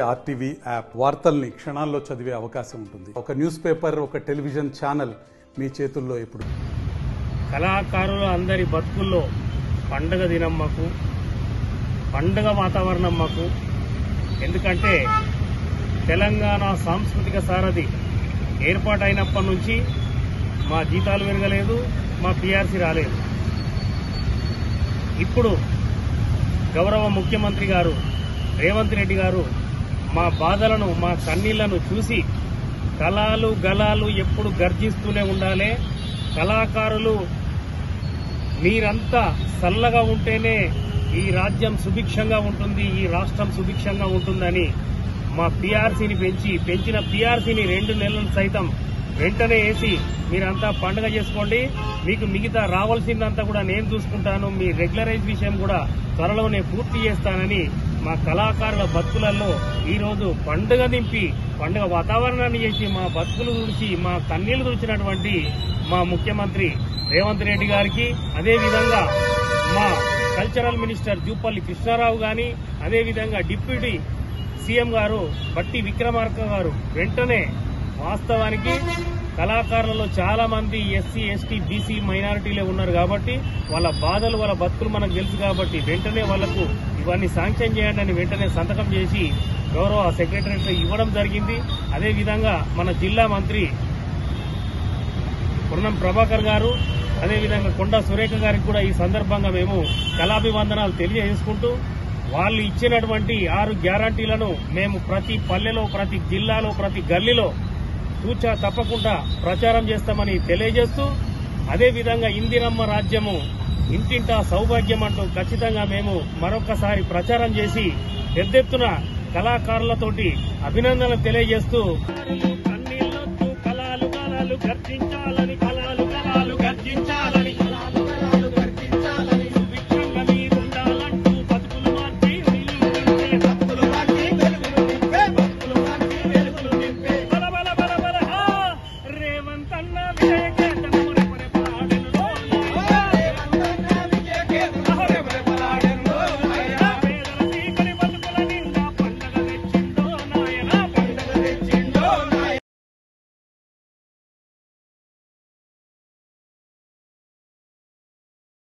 RTV app వార్తల్ని క్షణాల్లో చదివే అవకాశం ఉంటుంది. ఒక న్యూస్ పేపర్, ఒక టెలివిజన్ ఛానల్ మీ చేతుల్లో ఎప్పుడు. కళాకారుల అందరి బతుకుల్లో పండగ దినం మాకు, పండగ వాతావరణం మాకు. ఎందుకంటే తెలంగాణ సాంస్కృతిక సారథి ఏర్పాటైనప్పటి నుంచి మా జీతాలు పెరగలేదు, మా పీఆర్సీ రాలేదు. ఇప్పుడు గౌరవ ముఖ్యమంత్రి గారు రేవంత్ రెడ్డి గారు మా బాధలను, మా కన్నీళ్లను చూసి కళాలు గలాలు ఎప్పుడు గర్జిస్తూనే ఉండాలి, కళాకారులు మీరంతా చల్లగా ఉంటేనే ఈ రాజ్యం సుభిక్షంగా ఉంటుంది, ఈ రాష్ట్రం సుభిక్షంగా ఉంటుందని మా పీఆర్సీని పెంచిన పీఆర్సీని 2 నెలలు సైతం వెంటనే వేసి మీరంతా పండుగ చేసుకోండి, మీకు మిగతా రావాల్సిందంతా కూడా నేను చూసుకుంటాను, మీ రెగ్యులరైజ్ విషయం కూడా త్వరలోనే పూర్తి చేస్తానని మా కళాకారుల బతుకులలో ఈరోజు పండుగ నింపి పండుగ వాతావరణాన్ని చేసి మా బతుకులు తుడిచి మా కన్నీళ్లు తుడిచినటువంటి మా ముఖ్యమంత్రి రేవంత్ రెడ్డి గారికి, అదేవిధంగా మా కల్చరల్ మినిస్టర్ జూపల్లి కృష్ణారావు గాని, అదేవిధంగా డిప్యూటీ సీఎం గారు బట్టి విక్రమార్క గారు వెంటనే, వాస్తవానికి కళాకారులలో చాలా మంది ఎస్సీ, ఎస్టీ, బీసీ మైనారిటీలే ఉన్నారు కాబట్టి వాళ్ళ బాధలు, వాళ్ళ బతుకులు మనకు తెలుసు కాబట్టి వెంటనే వాళ్లకు ఇవన్నీ శాంక్షన్ చేయండి అని వెంటనే సంతకం చేసి గౌరవ సెక్రటరీకి ఇవ్వడం జరిగింది. అదేవిధంగా మన జిల్లా మంత్రి పొన్నం ప్రభాకర్ గారు, అదేవిధంగా కొండా సురేఖ గారికి కూడా ఈ సందర్భంగా మేము కళాభివందనాలు తెలియజేసుకుంటూ, వాళ్ళు ఇచ్చినటువంటి 6 గ్యారంటీలను మేము ప్రతి పల్లెలో, ప్రతి జిల్లాలో, ప్రతి గల్లీలో తూచా తప్పకుండా ప్రచారం చేస్తామని తెలియజేస్తూ, అదేవిధంగా ఇందిరమ్మ రాజ్యము ఇంటింటా సౌభాగ్యం అంటూ ఖచ్చితంగా మేము మరొకసారి ప్రచారం చేసి పెద్ద ఎత్తున కళాకారులతోటి అభినందనలు తెలియజేస్తూ కన్నీళ్లతో కళాలు గర్జించాలని